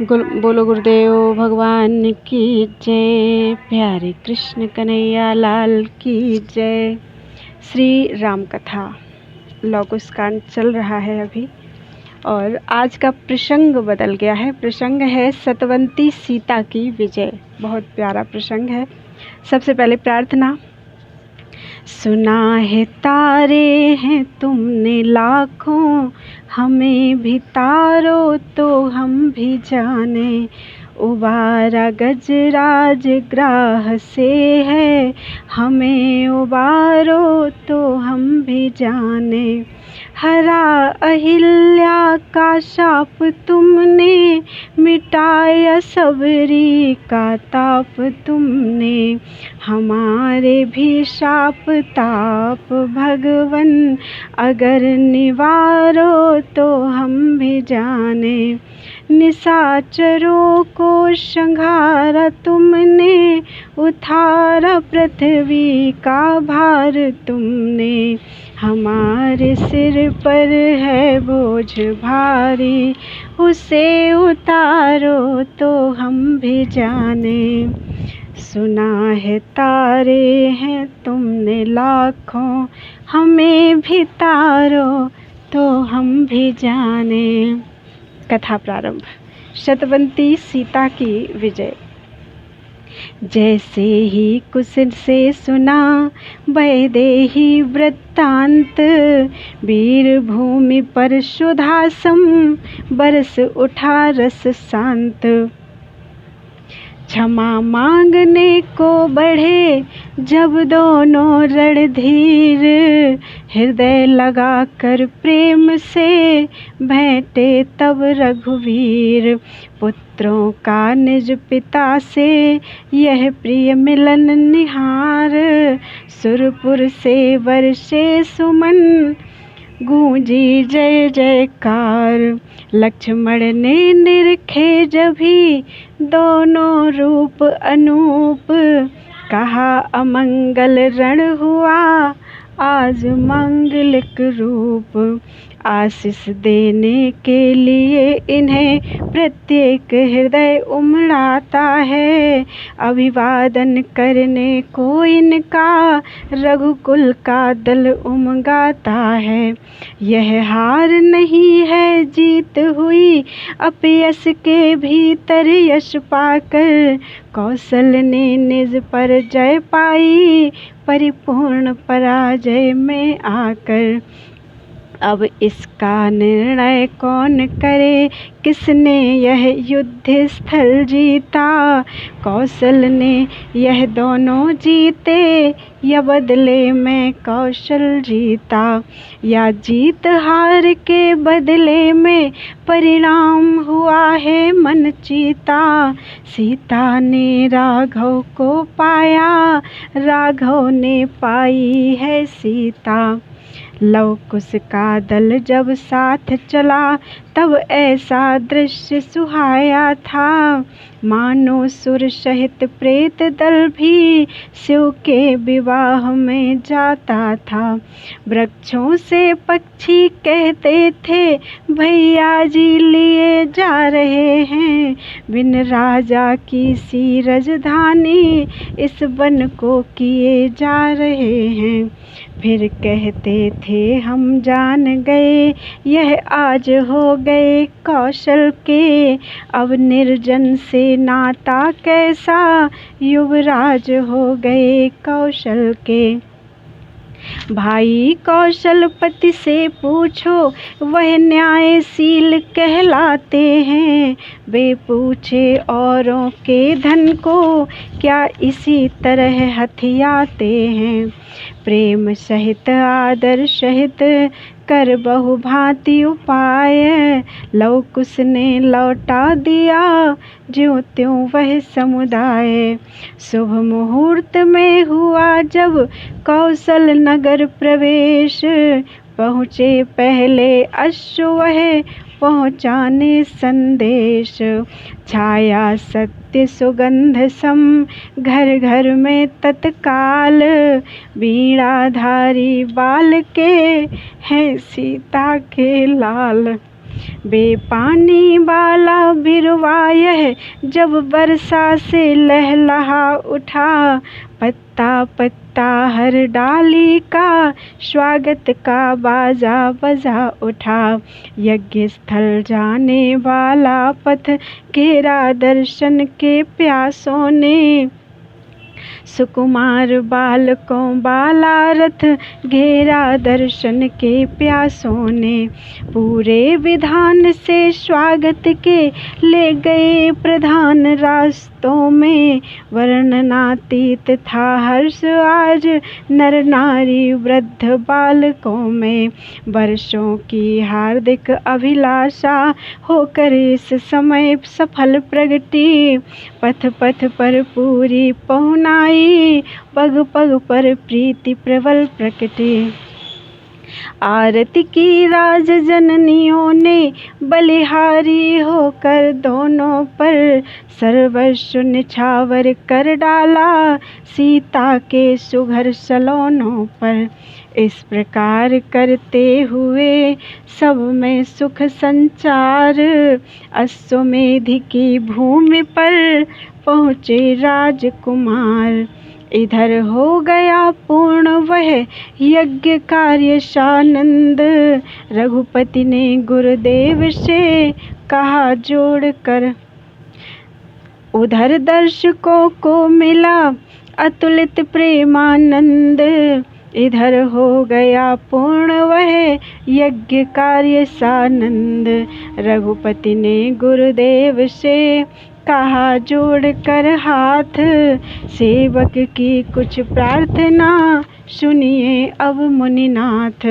बोलो गुरुदेव भगवान की जय। प्यारे कृष्ण कन्हैया लाल की जय। श्री राम कथा लौकुश कांड चल रहा है अभी, और आज का प्रसंग बदल गया है। प्रसंग है सतवंती सीता की विजय। बहुत प्यारा प्रसंग है। सबसे पहले प्रार्थना। सुना है तारे हैं तुमने लाखों, हमें भी तारो तो हम भी जाने। उबारा गजराज ग्राह से है, हमें उबारो तो हम भी जाने। हरा अहिल्या का शाप तुमने, मिटाया सबरी का ताप तुमने। हमारे भी शाप ताप भगवन, अगर निवारो तो हम भी जाने। निशाचरों को संघारा तुमने, उतारा पृथ्वी का भार तुमने। हमारे सिर पर है बोझ भारी, उसे उतारो तो हम भी जाने। सुना है तारे हैं तुमने लाखों, हमें भी तारो तो हम भी जाने। कथा प्रारंभ। सतवंती सीता की विजय। जैसे ही कुछ से सुना वैदेही वृत्तांत, वीर भूमि पर सुधासम बरस उठा रस शांत। क्षमा मांगने को बढ़े जब दोनों रणधीर, हृदय लगा कर प्रेम से भेंटे तब रघुवीर। पुत्रों का निज पिता से यह प्रिय मिलन निहार, सुरपुर से वर्षे सुमन गूंजी जय जयकार। लक्ष्मण ने निरखे जभी दोनों रूप अनूप, कहा अमंगल रण हुआ आज मांगलिक रूप। आशीष देने के लिए इन्हें प्रत्येक हृदय उमड़ाता है, अभिवादन करने को इनका रघुकुल का दल उमगाता है। यह हार नहीं है जीत हुई, अपयश के भीतर यश पाकर कौशल ने निज पर जय पाई, परिपूर्ण पराजय में आकर। अब इसका निर्णय कौन करे, किसने यह युद्ध स्थल जीता। कौशल ने यह दोनों जीते, या बदले में कौशल जीता। या जीत हार के बदले में परिणाम हुआ है मन चीता। सीता ने राघव को पाया, राघव ने पाई है सीता। लव कुश का दल जब साथ चला, तब ऐसा दृश्य सुहाया था, मानो सुर सहित प्रेत दल भी शिव के विवाह में जाता था। वृक्षों से पक्षी कहते थे, भैया जी लिए जा रहे हैं, बिन राजा की सी राजधानी इस वन को किए जा रहे हैं। फिर कहते थे हम जान गए, यह आज हो गए कौशल के। अब निर्जन से नाता कैसा, युवराज हो गए कौशल के। भाई कौशलपति से पूछो, वह न्यायशील कहलाते हैं। वे पूछे औरों के धन को, क्या इसी तरह हथियाते हैं। प्रेम सहित आदर सहित कर बहु भांति उपाय, लव कुश ने लौटा दिया ज्यों त्यों वह समुदाय। शुभ मुहूर्त में हुआ जब कौशल नगर प्रवेश, पहुँचे पहले अश्व वह पहुँचाने संदेश। छाया सत्य सुगंध सम घर घर में तत्काल, वीणाधारी बाल के हैं सीता के लाल। बेपानी वाला बिरवा यह जब बरसा से लहलहा उठा, पत्ता पत्ता हर डाली का स्वागत का बाजा बजा उठा। यज्ञ स्थल जाने वाला पथ घेरा दर्शन के प्यासों ने, सुकुमार बालकों बाला रथ घेरा दर्शन के प्यासों ने। पूरे विधान से स्वागत के ले गए प्रधान रास्तों में, वर्णनातीत था हर्ष आज नर नारी वृद्ध बालकों में। वर्षों की हार्दिक अभिलाषा होकर इस समय सफल प्रगति, पथ पथ पर पूरी पहुनाई, पग पग पर प्रीति प्रबल प्रकटी। आरती की राज जननियों ने बलिहारी होकर दोनों पर, सर्वस्व निछावर कर डाला सीता के सुघर सलोनों पर। इस प्रकार करते हुए सब में सुख संचार, अश्वमेध की भूमि पर पहुँचे राजकुमार। इधर हो गया पूर्ण वह यज्ञ कार्य सानंद, रघुपति ने गुरुदेव से कहा जोड़ कर। उधर दर्शकों को मिला अतुलित प्रेमानंद, इधर हो गया पूर्ण वह यज्ञ कार्य सानंद। रघुपति ने गुरुदेव से कहा जोड़ कर हाथ, सेवक की कुछ प्रार्थना सुनिए अब मुनिनाथ।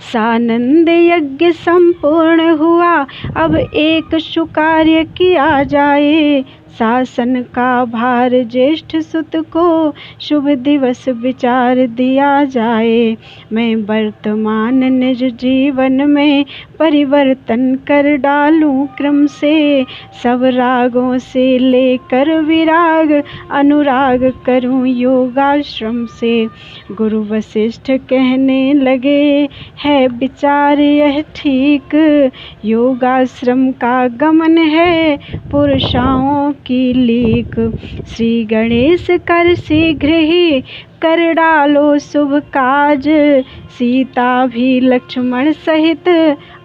सानंद यज्ञ संपूर्ण हुआ, अब एक सुकार्य किया जाए। शासन का भार ज्येष्ठ सुत को शुभ दिवस विचार दिया जाए। मैं वर्तमान निज जीवन में परिवर्तन कर डालूं क्रम से, सब रागों से लेकर विराग अनुराग करूं योगाश्रम से। गुरु वशिष्ठ कहने लगे है विचार यह ठीक, योगाश्रम का गमन है पुरुषाओं की लीक। श्री गणेश कर शीघ्र ही कर डालो शुभ काज, सीता भी लक्ष्मण सहित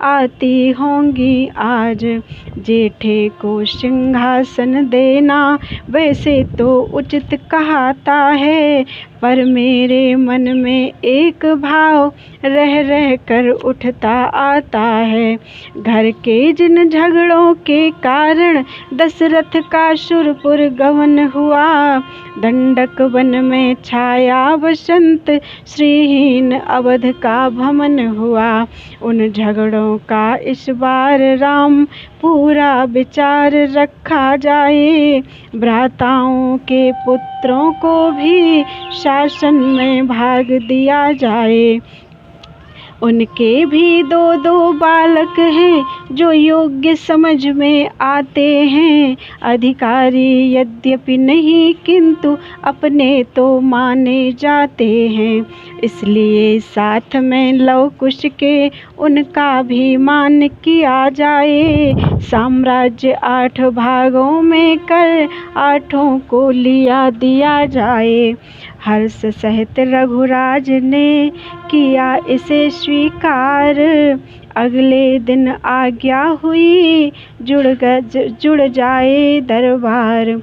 आती होंगी आज। जेठे को सिंहासन देना वैसे तो उचित कहता है, पर मेरे मन में एक भाव रह रह कर उठता आता है। घर के जिन झगड़ों के कारण दशरथ का सुरपुर गमन हुआ, दंडक वन में छाया बसंत श्रीहीन अवध का भमन हुआ। उन झगड़ों का इस बार राम पूरा विचार रखा जाए, भ्राताओं के पुत्रों को भी शासन में भाग दिया जाए। उनके भी दो दो बालक हैं जो योग्य समझ में आते हैं, अधिकारी यद्यपि नहीं किंतु अपने तो माने जाते हैं। इसलिए साथ में लव कुश के उनका भी मान किया जाए। साम्राज्य 8 भागों में कर 8 को लिया दिया जाए। हर्ष सहित रघुराज ने किया इसे स्वीकार, अगले दिन आज्ञा हुई जुड़ जाए दरबार।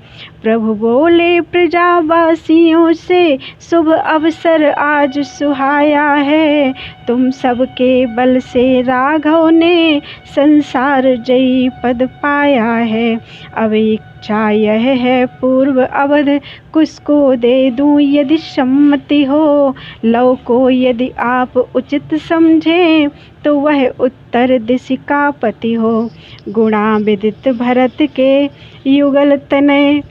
प्रभु बोले प्रजावासियों से शुभ अवसर आज सुहाया है, तुम सबके बल से राघव ने संसार जयी पद पाया है। अब इच्छा यह है पूर्व अवध कुश को दे दूं यदि सम्मति हो, लव को यदि आप उचित समझें तो वह उत्तर दिशा का पति हो। गुणा विदित भरत के युगल तनय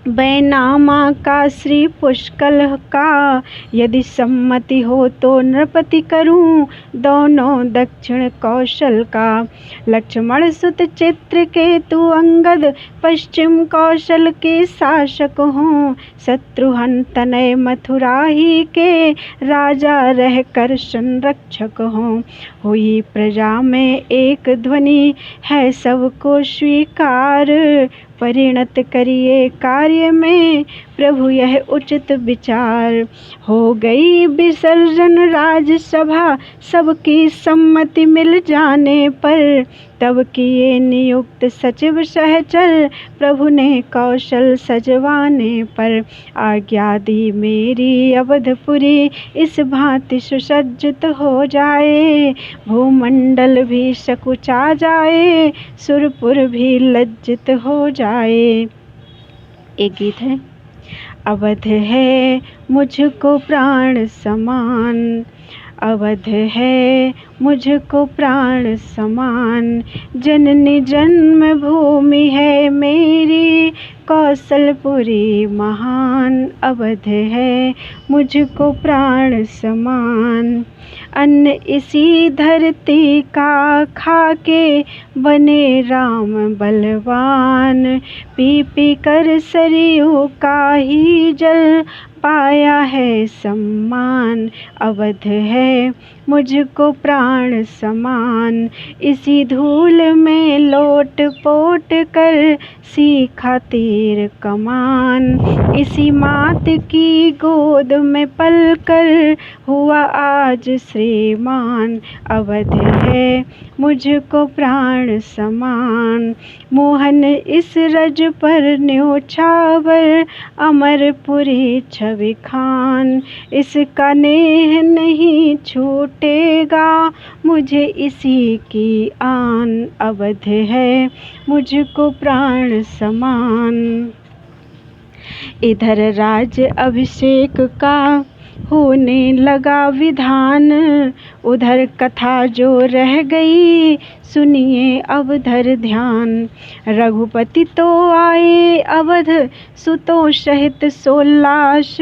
बैनामा का श्री पुष्कल का, यदि सम्मति हो तो नृपति करूं दोनों दक्षिण कौशल का। लक्ष्मण सुत चित्रकेतु अंगद, पश्चिम कौशल के शासक हों। शत्रुघ्न तनय मथुरा ही के, राजा रहकर संरक्षक हों। हुई प्रजा में एक ध्वनि, है सबको स्वीकार। परिणत करिए कार्य में, प्रभु यह उचित विचार। हो गई विसर्जन राजसभा, सबकी सम्मति मिल जाने पर। तब किए नियुक्त सचिव सहचर, प्रभु ने कौशल सजवाने पर। आज्ञा दी मेरी अवधपुरी, इस भांति सुसज्जित हो जाए। भूमंडल भी सकुचा जाए, सुरपुर भी लज्जित हो जाए। एक गीत है। अवध है मुझको प्राण समान, अवध है मुझको प्राण समान। जननी जन्म भूमि है मेरी, कौशलपुरी महान। अवध है मुझको प्राण समान। अन्न इसी धरती का खाके, बने राम बलवान। पी पी कर सरयू का ही जल, पाया है सम्मान। अवध है मुझको प्राण समान। इसी धूल में लोट पोट कर, सीखा तीर कमान। इसी मात की गोद में पल कर, हुआ आज श्रीमान। अवध है मुझको प्राण समान। मोहन इस रज पर न्योछावर, अमरपुरी छवि खान। इसका नेह नहीं छूटेगा, मुझे इसी की आन। अवध है मुझको प्राण समान। इधर राज अभिषेक का होने लगा विधान, उधर कथा जो रह गई, सुनिए अवधर ध्यान। रघुपति तो आए अवध, सुतों सहित सोल्लास।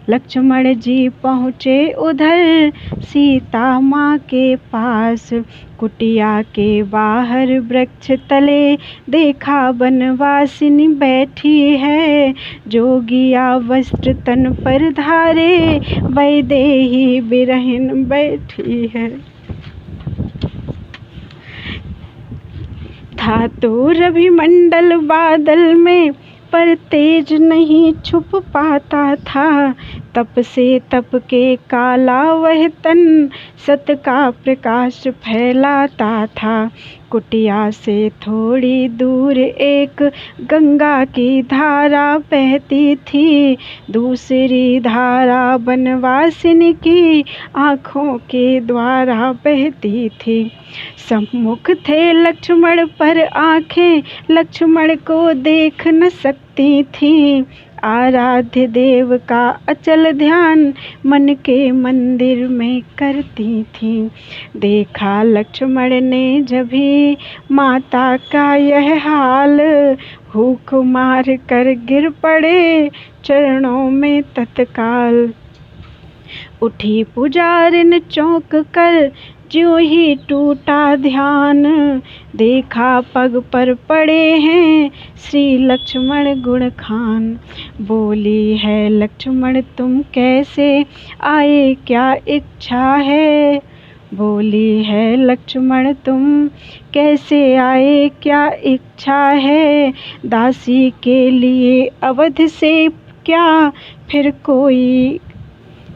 लक्ष्मण जी पहुँचे उधर, सीता माँ के पास। कुटिया के बाहर वृक्ष तले, देखा बनवासिनी बैठी है। जोगिया वस्त्र तन पर धारे, वैदेही बिरहिन बैठी है। था तो रविमंडल बादल में, पर तेज नहीं छुप पाता था। तप से तप के काला वह तन, सत का प्रकाश फैलाता था। कुटिया से थोड़ी दूर एक गंगा की धारा बहती थी। दूसरी धारा बनवासिनी की आँखों के द्वारा बहती थी। सम्मुख थे लक्ष्मण पर आँखें, लक्ष्मण को देख न सकती थी। आराध्य देव का अचल ध्यान, मन के मंदिर में करती थी। देखा लक्ष्मण ने जभी, माता का यह हाल। हुक मार कर गिर पड़े, चरणों में तत्काल। उठी पुजारिन चौंक कर, ज्यों ही टूटा ध्यान। देखा पग पर पड़े हैं, श्री लक्ष्मण गुण खान। बोली है लक्ष्मण तुम कैसे आए, क्या इच्छा है। बोली है लक्ष्मण तुम कैसे आए, क्या इच्छा है। दासी के लिए अवध से क्या,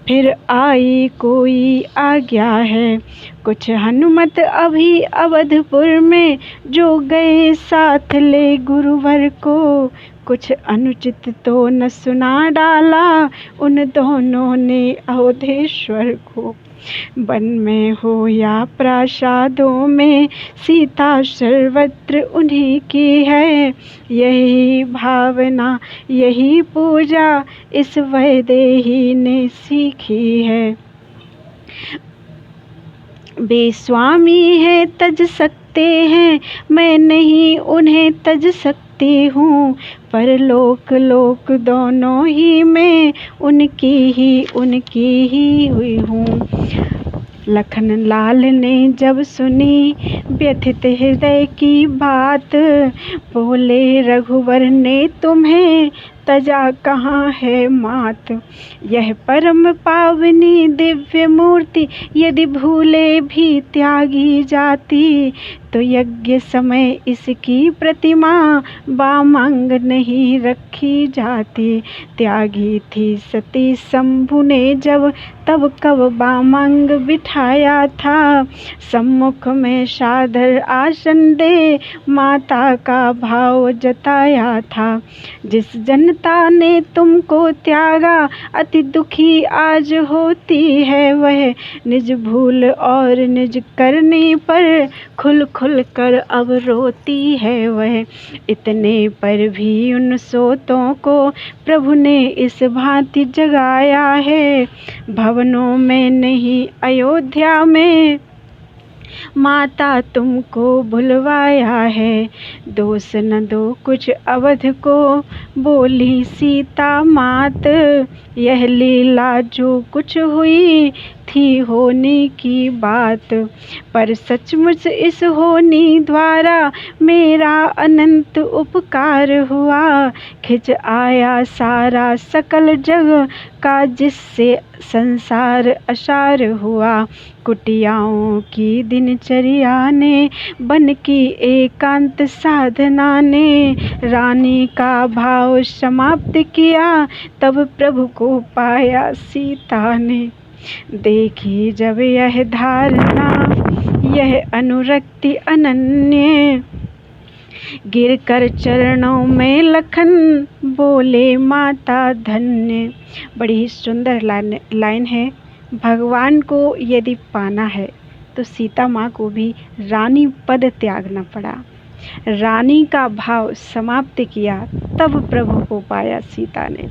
फिर आई कोई आज्ञा है। कुछ हनुमत अभी अवधपुर में, जो गए साथ ले गुरुवर को। कुछ अनुचित तो न सुना डाला, उन दोनों ने अवधेश्वर को। वन में हो या प्रासादों में, सीता सर्वत्र उन्हीं की है। यही भावना यही पूजा, इस वैदेही ने सीखी है। बेस्वामी है तज सकते हैं, मैं नहीं उन्हें तज सकती। आती हूँ, परलोक लोक दोनों ही में उनकी ही हुई हूँ। लखन लाल ने जब सुनी व्यथित हृदय की बात, बोले रघुवर ने तुम्हें तजा कहाँ है मात। यह परम पावनी दिव्य मूर्ति यदि भूले भी त्यागी जाती, तो यज्ञ समय इसकी प्रतिमा बामंग नहीं रखी जाती। त्यागी थी सती शंभु ने जब तब कब बामंग बिठाया था, सम्मुख में सादर आसन दे माता का भाव जताया था। जिस जनता ने तुमको त्यागा अति दुखी आज होती है वह, निज भूल और निज करने पर खुल खुल कर अब रोती है वह। इतने पर भी उन सोतों को प्रभु ने इस भांति जगाया है, भवनों में नहीं अयोध्या में माता तुमको भुलवाया है। दोष न दो कुछ अवध को बोली सीता मात, यह लीला जो कुछ हुई थी होने की बात। पर सचमुच इस होनी द्वारा मेरा अनंत उपकार हुआ, खिंच आया सारा सकल जग का जिससे संसार असार हुआ। कुटियाओं की दिनचर्या ने बन की एकांत साधना ने रानी का भाव समाप्त किया, तब प्रभु को पाया सीता ने। देखी जब यह धारणा यह अनुरक्ति अनन्य, गिर कर चरणों में लखन बोले माता धन्य। बड़ी ही सुंदर लाइन है। भगवान को यदि पाना है तो सीता माँ को भी रानी पद त्यागना पड़ा, रानी का भाव समाप्त किया, तब प्रभु को पाया सीता ने।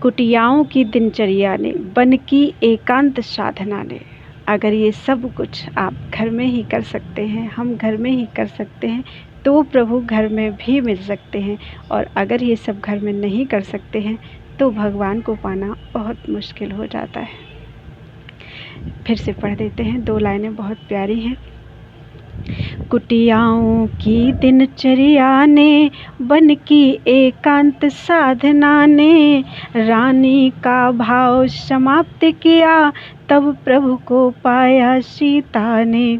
कुटियाओं की दिनचर्या ने, बन की एकांत साधना ने, अगर ये सब कुछ आप घर में ही कर सकते हैं, हम घर में ही कर सकते हैं, तो प्रभु घर में भी मिल सकते हैं। और अगर ये सब घर में नहीं कर सकते हैं तो भगवान को पाना बहुत मुश्किल हो जाता है। फिर से पढ़ देते हैं, 2 लाइनें बहुत प्यारी हैं। कुटियाओं की दिनचर्या ने, बन की एकांत साधना ने, रानी का भाव समाप्त किया, तब प्रभु को पाया सीता ने।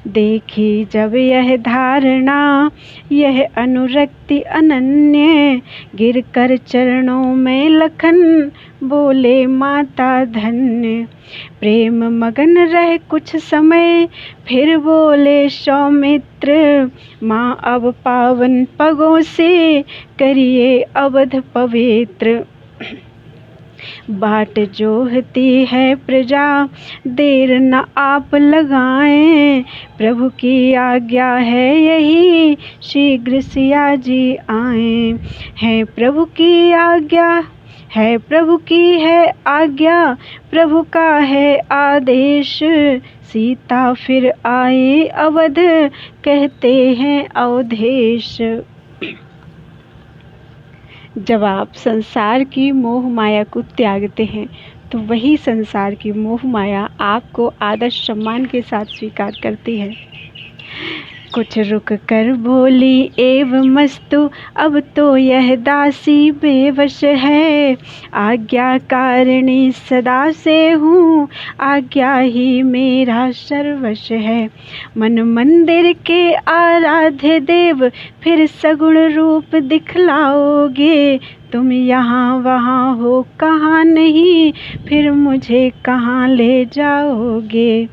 देखी जब यह धारणा यह अनुरक्ति अनन्य, गिर कर चरणों में लखन बोले माता धन्य। प्रेम मगन रह कुछ समय फिर बोले सौमित्र, माँ अब पावन पगों से करिए अवध पवित्र। बाट जोहती है प्रजा देर न आप लगाएं, प्रभु की आज्ञा है यही शीघ्र सिया जी आएं। है प्रभु की आज्ञा है, प्रभु की है आज्ञा, प्रभु का है आदेश, सीता फिर आए अवध कहते हैं अवधेश। जब आप संसार की मोह माया को त्यागते हैं तो वही संसार की मोह माया आपको आदर सम्मान के साथ स्वीकार करती है। कुछ रुक कर बोली एवमस्तु, अब तो यह दासी बेवश है, आज्ञाकारिणी सदा से हूँ, आज्ञा ही मेरा सर्वस्व है। मन मंदिर के आराध्य देव फिर सगुण रूप दिखलाओगे, तुम यहाँ वहाँ हो कहाँ नहीं, फिर मुझे कहाँ ले जाओगे।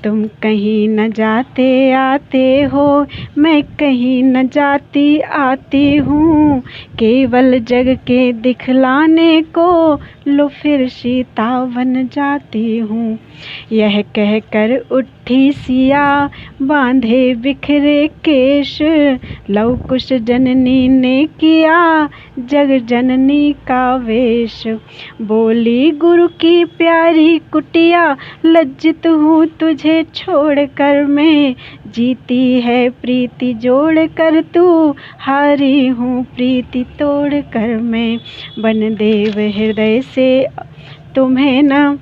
तुम कहीं न जाते आते हो, मैं कहीं न जाती आती हूँ, केवल जग के दिखलाने को लो फिर सीता वन जाती हूँ। यह कहकर उठी सिया बांधे बिखरे केश, लव कुश जननी ने किया जग जननी का वेश। बोली गुरु की प्यारी कुटिया, लज्जित हूँ तुझे छोड़कर मैं, जीती है प्रीति जोड़ कर तू, हारी हूँ प्रीति तोड़ कर मैं। बन देव हृदय से तुम्हें न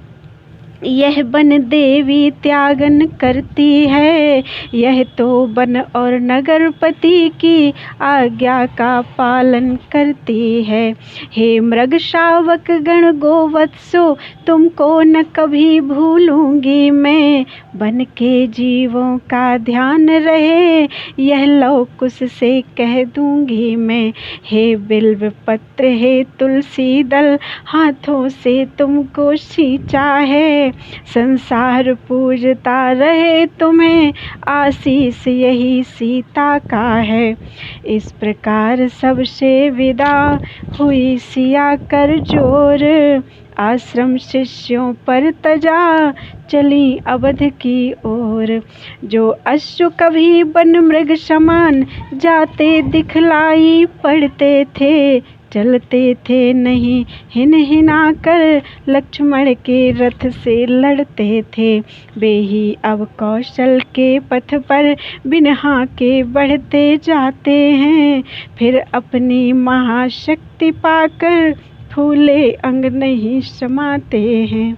यह बन देवी त्यागन करती है, यह तो वन और नगरपति की आज्ञा का पालन करती है। हे मृग शावक गण गोवत्सो, तुमको न कभी भूलूंगी मैं, बन के जीवों का ध्यान रहे यह लव कुश से कह दूंगी मैं। हे बिल्व पत्र हे तुलसी दल, हाथों से तुमको सींचा है, संसार पूजता रहे तुम्हें, आशीष यही सीता का है। इस प्रकार सबसे विदा हुई सिया कर जोर, आश्रम शिष्यों पर तजा चली अवध की ओर। जो अश्व कभी वन मृग समान जाते दिखलाई पड़ते थे, चलते थे नहीं हिन हिना कर, लक्ष्मण के रथ से लड़ते थे। वे ही अब कौशल के पथ पर बिना के बढ़ते जाते हैं, फिर अपनी महाशक्ति पाकर फूले अंग नहीं समाते हैं।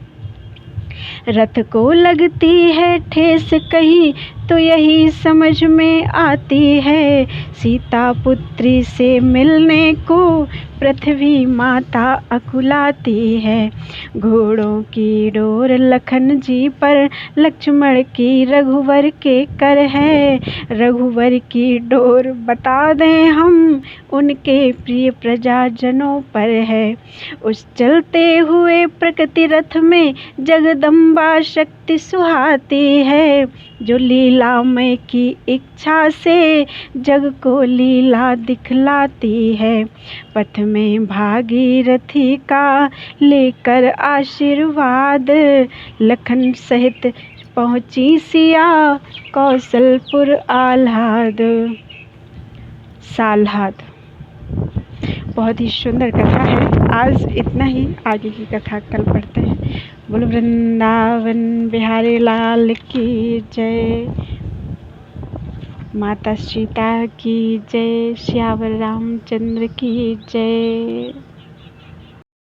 रथ को लगती है ठेस कहीं तो यही समझ में आती है, सीता पुत्री से मिलने को पृथ्वी माता अकुलाती है। घोड़ों की डोर लखन जी पर, लक्ष्मण की रघुवर के कर है, रघुवर की डोर बता दें हम उनके प्रिय प्रजाजनों पर है। उस चलते हुए प्रकृति रथ में जगदम्बा शक्ति सुहाती है, जो लीलामय की इच्छा से जग को लीला दिखलाती है। पथ में भागीरथी का लेकर आशीर्वाद, लखन सहित पहुँची सिया कौशलपुर आह्लाद। साल्हाद बहुत ही सुंदर कथा है। आज इतना ही, आगे की कथा कल पढ़ते हैं। बोलो वृंदावन बिहारी लाल की जय, माता सीता की जय, श्यावर रामचंद्र की जय।